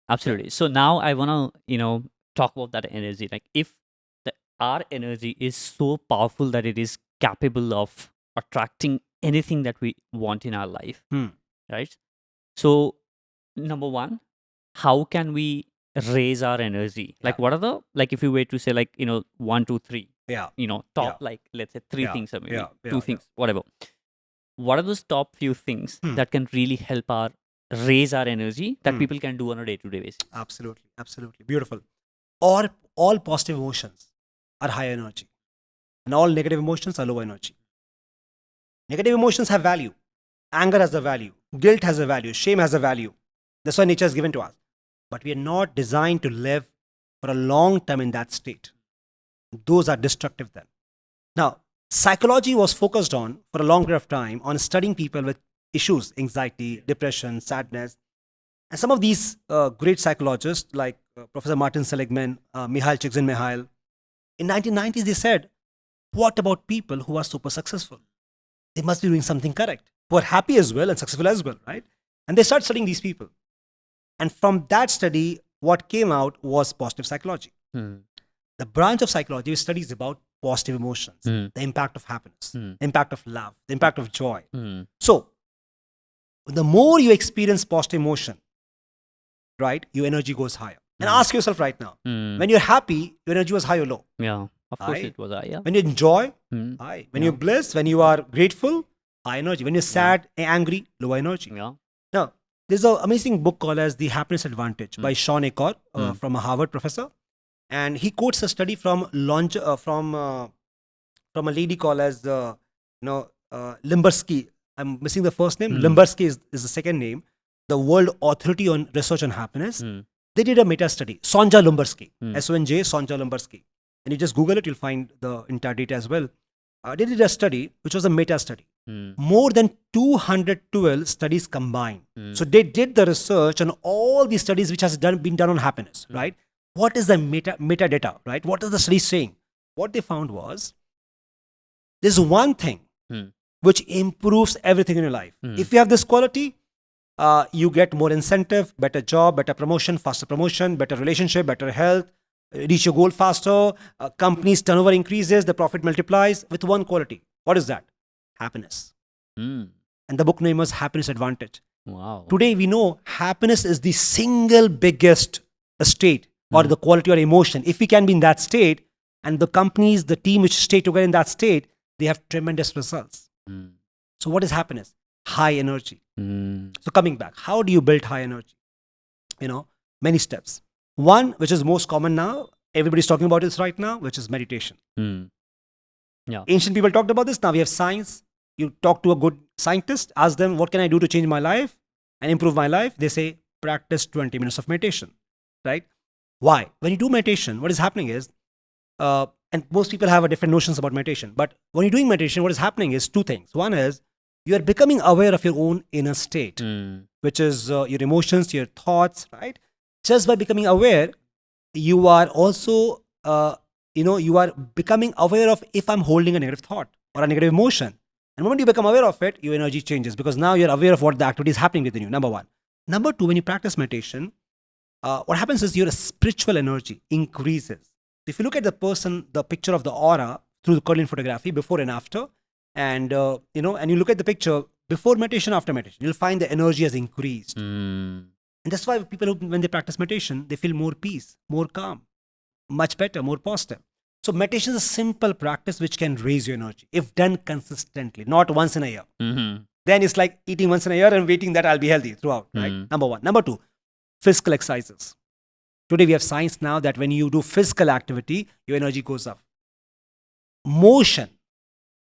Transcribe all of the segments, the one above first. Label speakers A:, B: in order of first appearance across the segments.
A: Absolutely. So now I want to, talk about that energy. Like if our energy is so powerful that it is capable of attracting anything that we want in our life,
B: Hmm.
A: right? So number one, how can we raise our energy?
B: Yeah.
A: Like what are the, like if you were to say like, one, two, three,
B: Yeah.
A: top
B: Yeah.
A: like let's say three
B: Yeah.
A: things or
B: Yeah.
A: maybe two
B: Yeah. Yeah.
A: things, whatever. What are those top few things
B: Hmm.
A: that can really help our raise our energy that
B: Hmm.
A: people can do on a day-to-day basis?
B: Absolutely. Absolutely. Beautiful. Or all positive emotions are high energy, and all negative emotions are low energy. Negative emotions have value. Anger has a value. Guilt has a value. Shame has a value. That's why nature is given to us. But we are not designed to live for a long time in that state. Those are destructive then. Now, psychology was focused on for a long period of time on studying people with issues, anxiety, depression, sadness. And some of these great psychologists like Professor Martin Seligman, Mihail Csikszentmihalyi, in 1990s they said, what about people who are super successful? They must be doing something correct, who are happy as well and successful as well, right? And they start studying these people. And from that study, what came out was positive psychology.
A: Hmm.
B: The branch of psychology which studies about positive emotions,
A: Hmm.
B: the impact of happiness,
A: Hmm.
B: the impact of love, the impact of joy.
A: Hmm.
B: So, the more you experience positive emotion, right, your energy goes higher. And
A: Hmm.
B: ask yourself right now,
A: Hmm.
B: when you're happy, your energy was high or low?
A: Yeah, of course
B: High.
A: it was. Yeah.
B: When you enjoy,
A: Hmm.
B: high. When
A: Yeah.
B: you're blessed, when you are grateful, high energy. When you're
A: Yeah.
B: sad and angry, low energy.
A: Yeah.
B: Now, there's an amazing book called as The Happiness Advantage by
A: Mm.
B: Sean Acor,
A: Mm.
B: from a Harvard professor. And he quotes a study from a lady called as Limbersky. I'm missing the first name.
A: Mm.
B: Limbersky is the second name. The World Authority on Research on Happiness.
A: Mm.
B: They did a meta study. Sonja Lumbersky,
A: Mm.
B: SONJ, Sonja Lumbersky. And you just Google it, you'll find the entire data as well. They did a study, which was a meta study.
A: Mm.
B: More than 212 studies combined.
A: Mm.
B: So they did the research on all these studies which has been done on happiness,
A: Mm.
B: right? What is the metadata, right? What is the study saying? What they found was there's one thing
A: Mm.
B: which improves everything in your life.
A: Mm.
B: If you have this quality, you get more incentive, better job, better promotion, better relationship, better health, reach your goal faster, company's turnover increases, the profit multiplies with one quality. What is that? Happiness.
A: Mm.
B: And the book name was Happiness Advantage.
A: Wow.
B: Today we know happiness is the single biggest state or
A: Mm.
B: the quality or emotion. If we can be in that state, and the companies, the team which stay together in that state, they have tremendous results.
A: Mm.
B: So what is happiness? High energy.
A: Mm.
B: So coming back, how do you build high energy? Many steps. One, which is most common now, everybody's talking about this right now, which is meditation.
A: Mm. Yeah.
B: Ancient people talked about this. Now we have science. You talk to a good scientist, ask them, what can I do to change my life and improve my life? They say, practice 20 minutes of meditation, right? Why? When you do meditation, what is happening is, and most people have a different notions about meditation, but when you're doing meditation, what is happening is two things. One is you are becoming aware of your own inner state,
A: Mm.
B: which is your emotions, your thoughts, right? Just by becoming aware, you are also, you are becoming aware of if I'm holding a negative thought or a negative emotion. And the moment you become aware of it, your energy changes because now you're aware of what the activity is happening within you, number one. Number two, when you practice meditation, what happens is your spiritual energy increases. If you look at the person, the picture of the aura through the Korean photography, before and after, and and you look at the picture before meditation, after meditation, you'll find the energy has increased.
A: Mm.
B: And that's why people, when they practice meditation, they feel more peace, more calm, much better, more positive. So meditation is a simple practice which can raise your energy if done consistently, not once in a year.
A: Mm-hmm.
B: Then it's like eating once in a year and waiting that I'll be healthy throughout, right?
A: Mm.
B: Number one. Number two, physical exercises. Today we have science now that when you do physical activity, your energy goes up.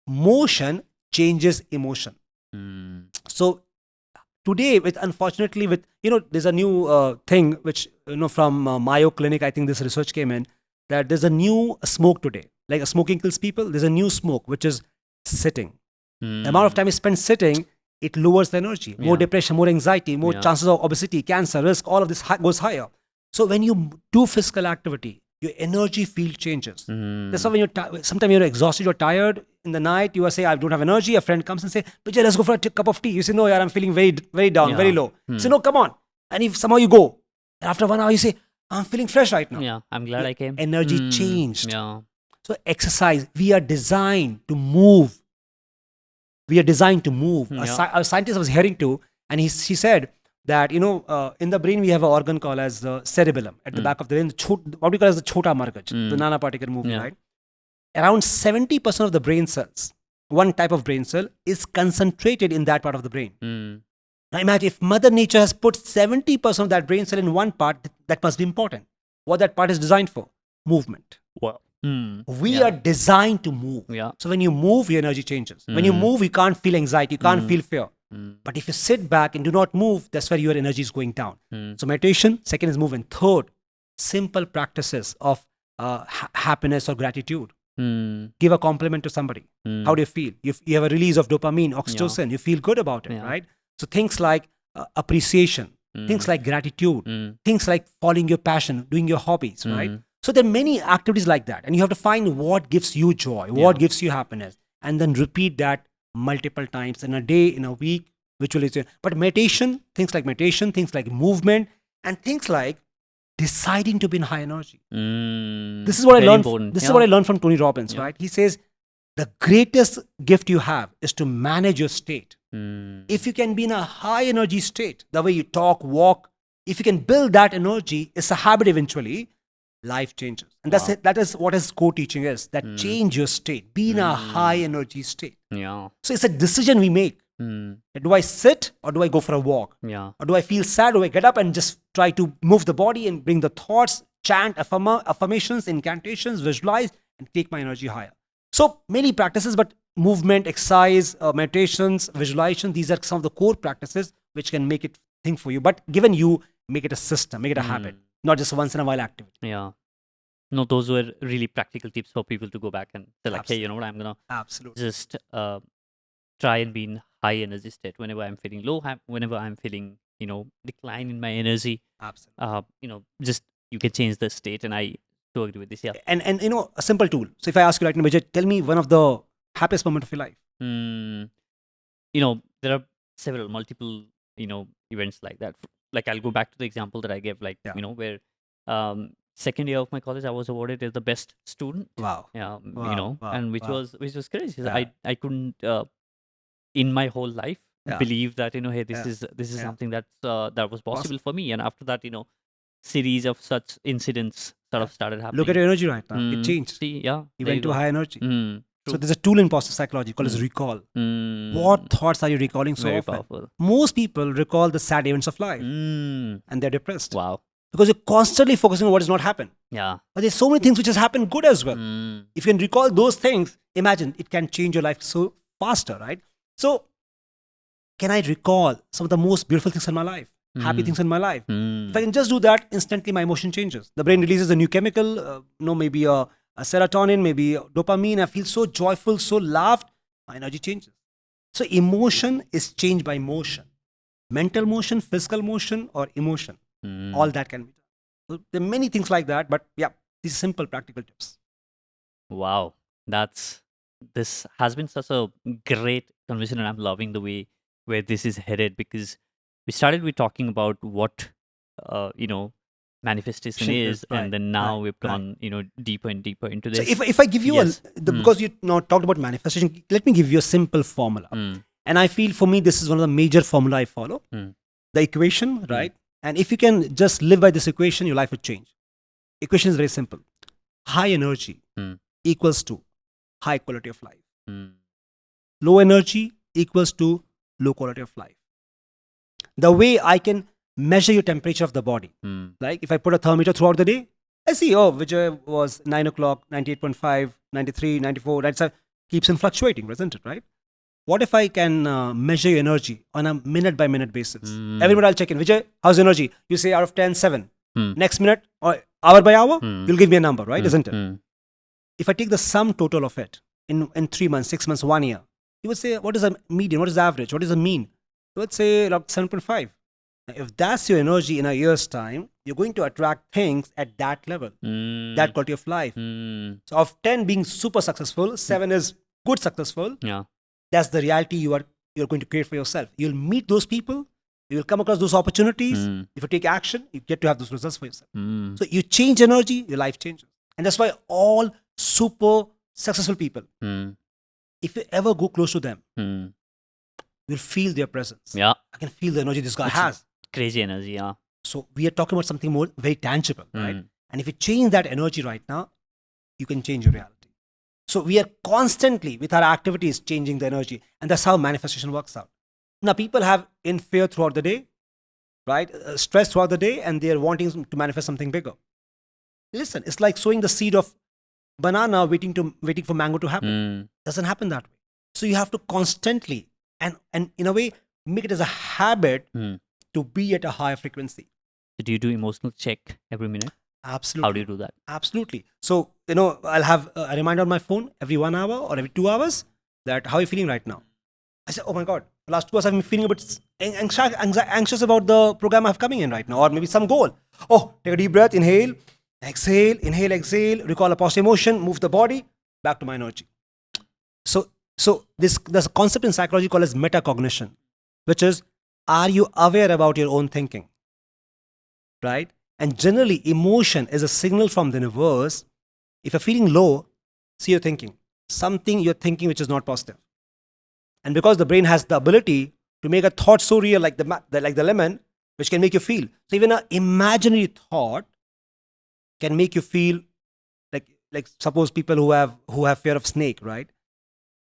B: Motion changes emotion.
A: Mm.
B: So today, unfortunately, there's a new thing which from Mayo Clinic, I think this research came in that there's a new smoke today, like a smoking kills people. There's a new smoke which is sitting. The amount of time you spend sitting, it lowers the energy. More
A: Yeah.
B: depression, more anxiety, more
A: Yeah.
B: chances of obesity, cancer, risk. All of this goes higher. So when you do physical activity, your energy field changes.
A: Mm.
B: That's why when sometimes you're exhausted, you're tired in the night, you are say, I don't have energy. A friend comes and say, Bijay, let's go for a cup of tea. You say, no, yaar, I'm feeling very, very down,
A: Yeah.
B: very low.
A: Hmm.
B: Say, no, come on. And if somehow you go, And after 1 hour, you say, I'm feeling fresh right now.
A: Yeah, I'm glad
B: Your
A: I came.
B: energy changed.
A: Yeah.
B: So exercise, we are designed to move. We are designed to move. A scientist I was hearing to, and she said that, in the brain, we have an organ called as the cerebellum at the back of the brain, what we call as the chota margaj, the Nana Patekar movie,
A: Yeah.
B: right? Around 70% of the brain cells, one type of brain cell, is concentrated in that part of the brain. Now imagine if Mother Nature has put 70% of that brain cell in one part, that must be important. What that part is designed for? Movement.
A: Wow.
B: We are designed to move.
A: Yeah.
B: So when you move, your energy changes. When you move, you can't feel anxiety, you can't feel fear. But if you sit back and do not move, that's where your energy is going down. So meditation, second is movement. Third, simple practices of happiness or gratitude. Give a compliment to somebody. How do you feel? You have a release of dopamine, oxytocin. You feel good about it, right? So things like appreciation, things like gratitude, things like following your passion, doing your hobbies, right? So there are many activities like that. And you have to find what gives you joy, what gives you happiness, and then repeat that multiple times in a day, in a week, visualization. But meditation, things like movement, and things like deciding to be in high energy. This is what I learned. This is what I learned from Tony Robbins, right? He says the greatest gift you have is to manage your state. If you can be in a high energy state, the way you talk, walk, if you can build that energy, it's a habit eventually, life changes. And that's it. That is what his co-teaching is, that change your state, be in a high energy state.
A: Yeah.
B: So it's a decision we make. Do I sit or do I go for a walk?
A: Yeah.
B: Or do I feel sad? Do I get up and just try to move the body and bring the thoughts, chant affirmations, incantations, visualize, and take my energy higher? So many practices, but movement, exercise, meditations, visualization, these are some of the core practices which can make it thing for you. But given you, make it a system, make it a habit, not just once in a while activity.
A: Yeah. No, those were really practical tips for people to go back and say like, hey, you know what, I'm going to just try and be in high energy state whenever I'm feeling low, whenever I'm feeling, decline in my energy.
B: Absolutely.
A: Just you can change the state, and I do agree with this. Yeah.
B: And a simple tool. So if I ask you right now, Bijay, tell me one of the happiest moment of your life.
A: There are multiple, events like that. Like I'll go back to the example that I gave, like, where second year of my college, I was awarded as the best student.
B: Wow.
A: Yeah.
B: Wow.
A: And which was crazy.
B: Yeah.
A: I couldn't in my whole life believe that, hey, this is something that was possible for me. And after that, series of such incidents sort of started happening.
B: Look at your energy right now. It changed.
A: See, yeah.
B: You went to high energy.
A: True.
B: So there's a tool in positive psychology called as recall. What thoughts are you recalling so
A: Very
B: often?
A: powerful.
B: Most people recall the sad events of life and they're depressed.
A: Wow.
B: Because you're constantly focusing on what has not happened.
A: Yeah.
B: But there's so many things which has happened good as well. If you can recall those things, imagine it can change your life so faster, right? So can I recall some of the most beautiful things in my life? Happy things in my life? If I can just do that, instantly my emotion changes. The brain releases a new chemical, maybe a serotonin, maybe a dopamine. I feel so joyful, so laughed. My energy changes. So emotion is changed by motion. Mental motion, physical motion, or emotion. All that can be done. So there are many things like that, but yeah, these simple practical tips.
A: Wow. This has been such a great conversation, and I'm loving the way where this is headed, because we started with talking about what manifestation is, and then now we've gone deeper and deeper into this.
B: So if I give you because you now talked about manifestation, let me give you a simple formula. And I feel for me this is one of the major formula I follow. The equation, right? And if you can just live by this equation, your life will change. Equation is very simple. High energy equals to high quality of life. Low energy equals to low quality of life. The way I can measure your temperature of the body, like if I put a thermometer throughout the day, I see, Vijay was 9 o'clock, 98.5, 93, 94, 97, keeps on fluctuating, isn't it, right? What if I can measure your energy on a minute by minute basis? Every minute I'll check in, Vijay, how's your energy? You say out of 10, 7. Next minute, or hour by hour, you'll give me a number, right? Isn't it? If I take the sum total of it in 3 months, 6 months, 1 year, you would say, what is a median? What is the average? What is the mean? You would say like 7.5. Now, if that's your energy in a year's time, you're going to attract things at that level, that quality of life. So of 10 being super successful, 7 is good successful.
A: Yeah.
B: That's the reality you're going to create for yourself. You'll meet those people, You will come across those opportunities.
A: Mm.
B: If you take action, you get to have those results for yourself.
A: Mm.
B: So you change energy, your life changes. And that's why all super successful people,
A: Mm.
B: if you ever go close to them,
A: Mm.
B: you'll feel their presence.
A: Yeah.
B: I can feel the energy this guy
A: It's
B: has.
A: crazy energy. Yeah.
B: So we are talking about something more very tangible, right?
A: Mm.
B: And if you change that energy right now, you can change your reality. So we are constantly with our activities changing the energy, and that's how manifestation works out. Now people have in fear throughout the day, right? Stress throughout the day, and they are wanting to manifest something bigger. Listen, it's like sowing the seed of banana, waiting for mango to happen.
A: Mm.
B: Doesn't happen that way. So you have to constantly and in a way make it as a habit
A: Mm.
B: to be at a higher frequency.
A: So do you do emotional check every minute?
B: Absolutely.
A: How do you do that?
B: Absolutely. So, I'll have a reminder on my phone every 1 hour or every 2 hours that how are you feeling right now? I say, oh my God, the last 2 hours I've been feeling a bit anxious about the program I have coming in right now, or maybe some goal. Oh, take a deep breath, inhale, exhale, recall a positive emotion, move the body, back to my energy. So there's a concept in psychology called as metacognition, which is, are you aware about your own thinking? Right? And generally, emotion is a signal from the universe. If you're feeling low, see you're thinking. Something you're thinking which is not positive. And because the brain has the ability to make a thought so real like the lemon, which can make you feel. So even an imaginary thought can make you feel like suppose people who have fear of snake, right?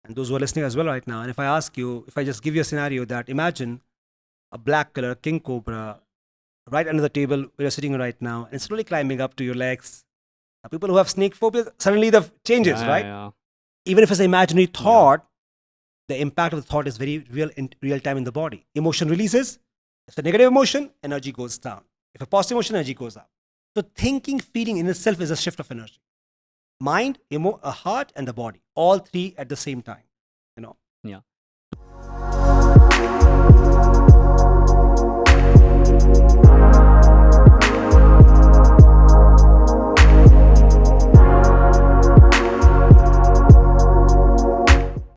B: And those who are listening as well right now. And if I just give you a scenario that imagine a black color king cobra right under the table where you're sitting right now, and slowly climbing up to your legs. Now, people who have snake phobia, suddenly the changes,
A: Yeah,
B: right?
A: yeah.
B: Even if it's an imaginary thought, the impact of the thought is very real in real time in the body. Emotion releases. If it's a negative emotion, energy goes down. If a positive emotion, energy goes up. So thinking, feeling in itself is a shift of energy. Mind, a heart, and the body, all three at the same time.
A: Yeah.